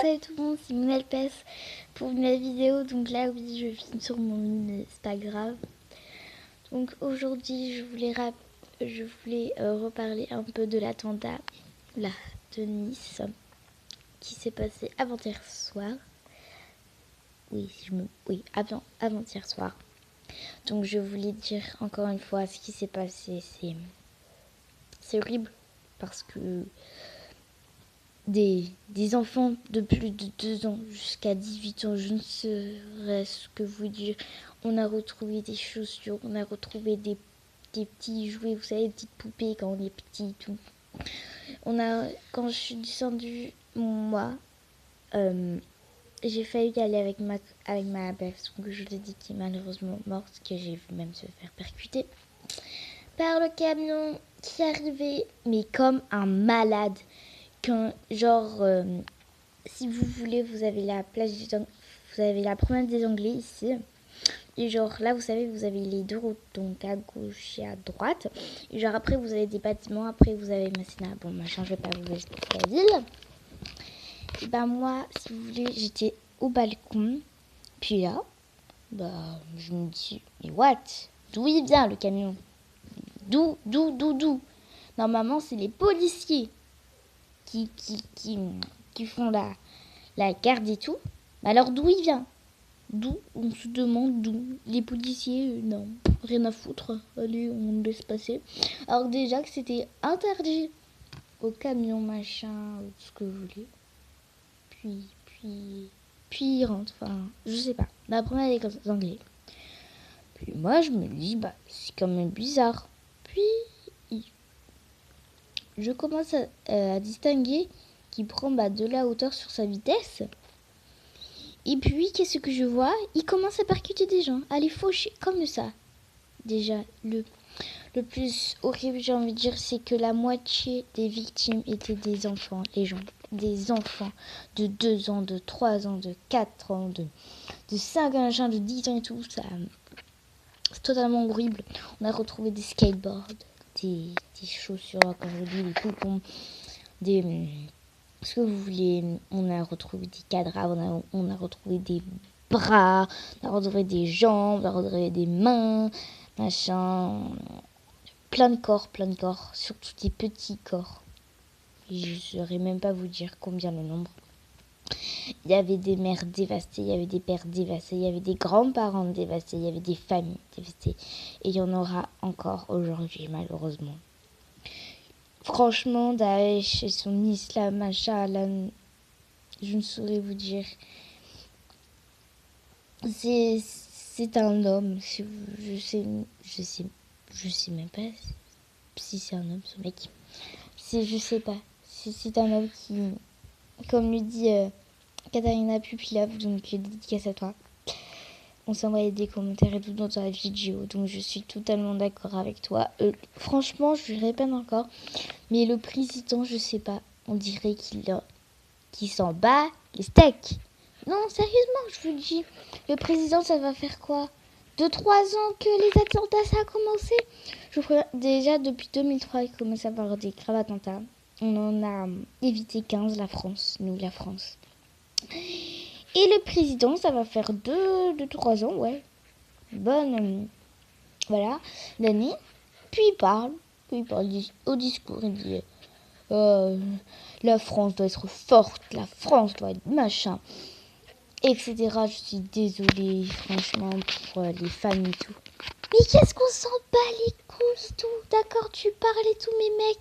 Salut tout le monde, c'est Mounel Pes pour une nouvelle vidéo. Donc là, oui, je filme sur mon lit, mais c'est pas grave. Donc aujourd'hui, je voulais reparler un peu de l'attentat là, de Nice qui s'est passé avant-hier soir. Oui, avant-hier soir. Donc je voulais dire encore une fois ce qui s'est passé. C'est horrible parce que des enfants de plus de 2 ans jusqu'à 18 ans, je ne saurais ce que vous dire. On a retrouvé des chaussures, on a retrouvé des petits jouets, vous savez, des petites poupées quand on est petit, tout. Quand je suis descendue, moi, j'ai failli y aller avec ma belle, que je vous ai dit, qui est malheureusement morte, que j'ai vu même se faire percuter par le camion qui arrivait, mais comme un malade. Si vous voulez, vous avez la promenade des Anglais ici. Et genre là, vous savez, vous avez les 2 routes, donc à gauche et à droite. Et genre après, vous avez des bâtiments, après vous avez Masséna. Bon, machin, je vais pas vous expliquer la ville. Et ben moi, si vous voulez, j'étais au balcon. Puis là, je me dis, mais what? D'où il vient le camion? D'où? Normalement, c'est les policiers qui font la garde et tout. Alors d'où il vient? D'où? On se demande d'où. Les policiers, non, rien à foutre. Allez, on laisse passer. Alors déjà que c'était interdit au camion, machin, ce que vous voulez. Puis il rentre, enfin, je sais pas. La première elle est comme ça, anglais. Puis moi, je me dis, c'est quand même bizarre. Puis je commence à distinguer qu'il prend de la hauteur sur sa vitesse. Et puis, qu'est-ce que je vois? Il commence à percuter des gens, à les faucher comme ça. Déjà, le plus horrible, j'ai envie de dire, c'est que la moitié des victimes étaient des enfants, les gens. Des enfants de 2 ans, de 3 ans, de 4 ans, de 5 ans, de 10 ans et tout. Ça, c'est totalement horrible. On a retrouvé des skateboards, des chaussures, comme je vous dis, des poupons, ce que vous voulez. On a retrouvé des cadras, on a retrouvé des bras, on a retrouvé des jambes, on a retrouvé des mains, machin. Plein de corps, surtout des petits corps. Je ne saurais même pas vous dire combien le nombre. Il y avait des mères dévastées, il y avait des pères dévastés, il y avait des grands-parents dévastés, il y avait des familles dévastées. Et il y en aura encore aujourd'hui, malheureusement. Franchement, Daesh et son islam, machin, je ne saurais vous dire. C'est un homme. Je sais même pas si c'est un homme, ce mec. Je sais pas. C'est un homme qui, comme lui dit Katarina Pupilov, donc dédicace à toi. On s'envoyait des commentaires et tout dans la vidéo, donc je suis totalement d'accord avec toi. Franchement, je le répète encore, mais le président, je sais pas, on dirait qu'il s'en bat les steaks. Non, sérieusement, je vous le dis. Le président, ça va faire quoi? 2-3 ans que les attentats, ça a commencé. Déjà, depuis 2003, il commence à y avoir des graves attentats. On en a évité 15, la France. Et le président, ça va faire 2-3 ans, ouais. Bonne, l'année. Puis il parle au discours, il dit la France doit être forte, la France doit être machin, etc. Je suis désolée, franchement, pour les femmes et tout. Mais qu'est-ce qu'on s'en bat les couilles, tout? D'accord, tu parles et tout, mais mec,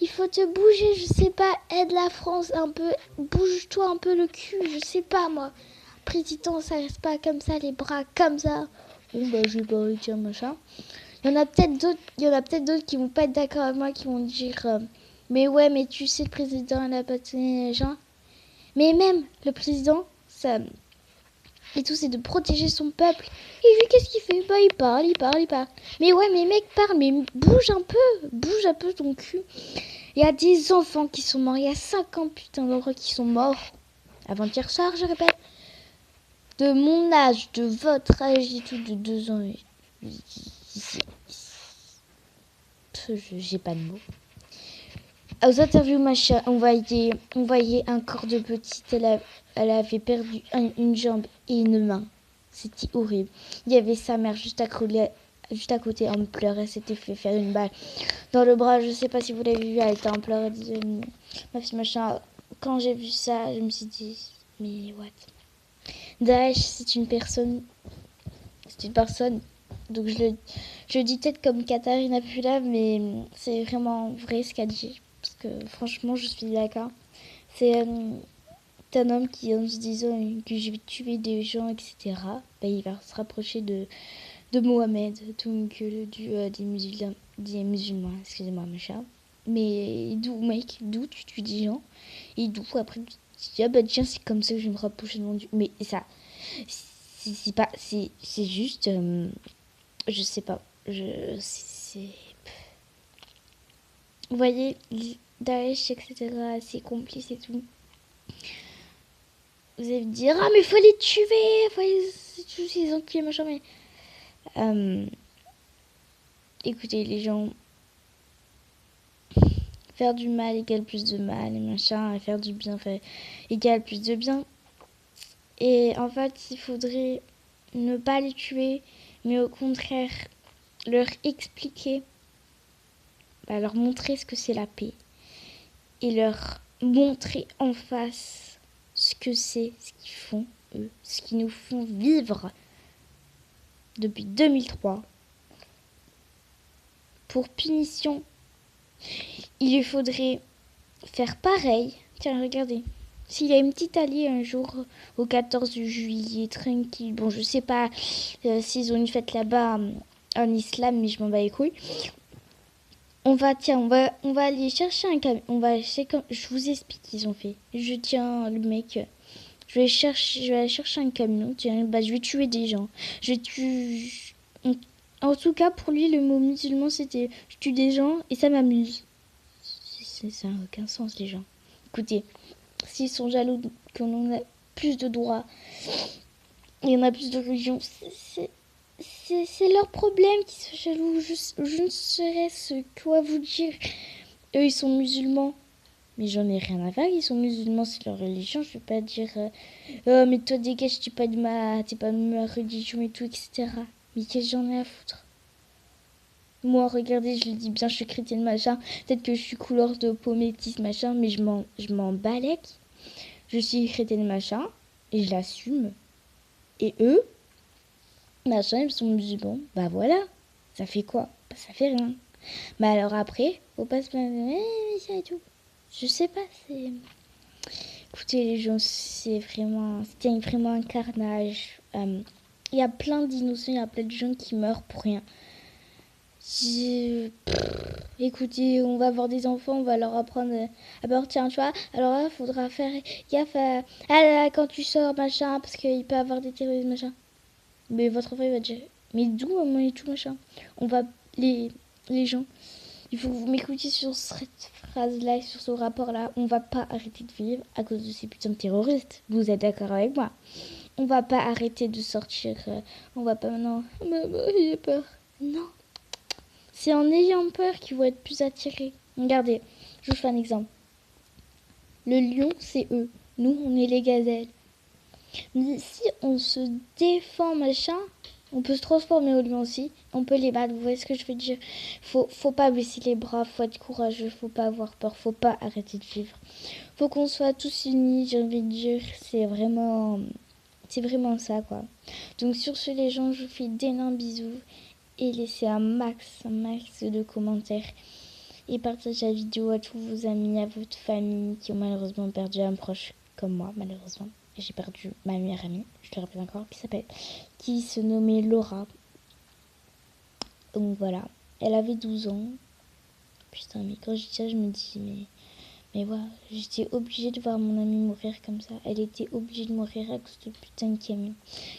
il faut te bouger, je sais pas, aide la France un peu, bouge-toi un peu le cul, je sais pas moi. Président, ça reste pas comme ça, les bras comme ça. Bon, je vais pas dire machin. Il y en a peut-être d'autres qui vont pas être d'accord avec moi, qui vont dire mais ouais, mais tu sais, le président, il a pas tenu les gens. Mais même, le président, ça et tout, c'est de protéger son peuple. Et lui, qu'est-ce qu'il fait? Il parle. Mais ouais, mais mec, parle, mais bouge un peu ton cul. Il y a des enfants qui sont morts, il y a 50 putains d'enfants qui sont morts. Avant-hier soir, je répète. De mon âge, de votre âge et tout, de 2 ans. J'ai pas de mots. Aux interviews, machin, on voyait un corps de petite. Elle avait perdu une jambe et une main. C'était horrible. Il y avait sa mère juste à côté en pleurs. Elle s'était fait faire une balle dans le bras. Je sais pas si vous l'avez vu. Elle était en pleurs. Elle disait, ma fille, machin. Quand j'ai vu ça, je me suis dit, mais what? Daesh, c'est une personne. C'est une personne. Donc je dis peut-être comme Katharina Pula, mais c'est vraiment vrai ce qu'elle dit. Parce que franchement, je suis d'accord. C'est un homme qui, en se disant que je vais tuer des gens, etc., bah, il va se rapprocher de Mohamed, donc des musulmans, excusez-moi, machin. Mais d'où, mec, d'où tu tues des gens? Et d'où après tu te dis, ah bah tiens, c'est comme ça que je vais me rapprocher de mon Dieu. Mais ça, c'est pas, c'est juste, je sais pas, vous voyez, Daesh, etc., c'est complice et tout. Vous allez me dire, ah mais faut les tuer, faut tous ces enculés, machin, mais... écoutez, les gens, faire du mal égale plus de mal, et machin, et faire du bien égale plus de bien. Et en fait, il faudrait ne pas les tuer, mais au contraire, leur expliquer, leur montrer ce que c'est la paix, et leur montrer en face ce que c'est, ce qu'ils font, eux, ce qu'ils nous font vivre depuis 2003. Pour punition, il lui faudrait faire pareil. Tiens, regardez. S'il y a une petite alliée un jour au 14 juillet, tranquille. Bon, je sais pas s'ils ont une fête là-bas en islam, mais je m'en bats les couilles. On va aller chercher un camion. Je vous explique ce qu'ils ont fait. Je tiens le mec. Je vais aller chercher un camion. Tiens, bah, je vais tuer des gens. Je tue. En tout cas, pour lui, le mot musulman, c'était je tue des gens et ça m'amuse. Ça n'a aucun sens, les gens. Écoutez, s'ils sont jaloux qu'on a plus de droits et on a plus de religion, c'est leur problème qu'ils soient jaloux. Je ne saurais ce quoi vous dire. Eux, ils sont musulmans. Mais j'en ai rien à faire, ils sont musulmans, c'est leur religion. Je vais pas dire oh, mais toi dégage, t'es pas de ma religion et tout, etc. Mais qu'est-ce que j'en ai à foutre? Moi, regardez, je le dis bien, je suis chrétienne, machin. Peut-être que je suis couleur de peau métisse, machin, mais je m'en balèque. Je suis chrétienne, machin, et je l'assume. Et eux, machin, ils sont musulmans. Bah voilà, ça fait quoi? Bah ça fait rien. Mais alors après, faut pas se plaindre, et tout. Je sais pas, c'est... Écoutez, les gens, c'était vraiment un carnage. Il y a plein d'innocents, il y a plein de gens qui meurent pour rien. Écoutez, on va avoir des enfants, on va leur apprendre à bord, tiens, tu vois. Alors là, faudra faire gaffe quand tu sors, machin, parce qu'il peut avoir des terroristes, machin. Mais votre enfant, il va dire, mais d'où, maman, et tout, machin. On va, les gens, il faut que vous m'écoutiez sur cette phrase-là, sur ce rapport-là. On va pas arrêter de vivre à cause de ces putains de terroristes. Vous êtes d'accord avec moi? On va pas arrêter de sortir. On va pas maintenant. Maman, j'ai peur. Non. C'est en ayant peur qu'ils vont être plus attirés. Regardez, je vous fais un exemple. Le lion, c'est eux. Nous, on est les gazelles. Mais si on se défend, machin, on peut se transformer au lion aussi. On peut les battre. Vous voyez ce que je veux dire? Faut pas baisser les bras. Faut être courageux. Faut pas avoir peur. Faut pas arrêter de vivre. Faut qu'on soit tous unis. J'ai envie de dire, c'est vraiment ça, quoi. Donc sur ce, les gens, je vous fais d'énormes bisous. Et laissez un max de commentaires. Et partagez la vidéo à tous vos amis, à votre famille qui ont malheureusement perdu un proche comme moi, malheureusement. J'ai perdu ma meilleure amie, je le répète encore, qui se nommait Laura. Donc voilà, elle avait 12 ans. Putain, mais quand je dis ça, je me dis, mais voilà, j'étais obligée de voir mon amie mourir comme ça. Elle était obligée de mourir à cause de putain de camion.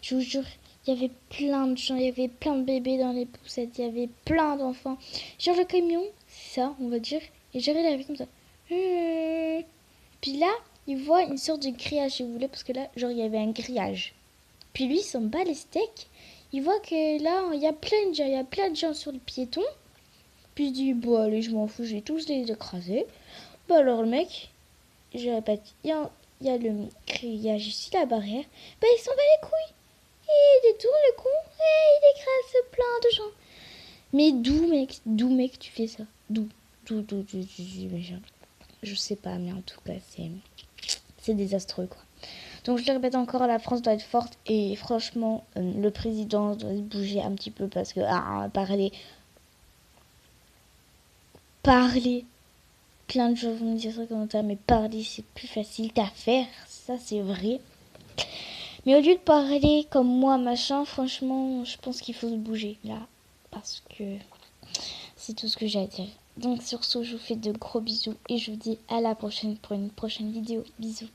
Je vous jure, il y avait plein de gens, il y avait plein de bébés dans les poussettes, il y avait plein d'enfants. Genre le camion, c'est ça, on va dire. Et j'arrive avec comme ça. Puis là, il voit une sorte de grillage, si vous voulez, parce que là, genre, il y avait un grillage. Puis lui, il s'en bat les steaks. Il voit que là, il y a plein de gens sur le piéton. Puis il dit, bon, allez, je m'en fous, je vais tous les écraser. Bah alors le mec, je répète, il y a le grillage ici, la barrière. Bah il s'en bat les couilles. Il détourne le con et il écrase plein de gens. Mais d'où mec tu fais ça? D'où je sais pas, mais en tout cas c'est désastreux quoi. Donc je le répète encore, la France doit être forte et franchement le président doit se bouger un petit peu parce que parler, plein de gens vont me dire ça comme ça, mais parler c'est plus facile qu'à faire, ça c'est vrai. Mais au lieu de parler comme moi machin, franchement je pense qu'il faut se bouger là parce que c'est tout ce que j'ai à dire. Donc sur ce, je vous fais de gros bisous et je vous dis à la prochaine pour une prochaine vidéo. Bisous.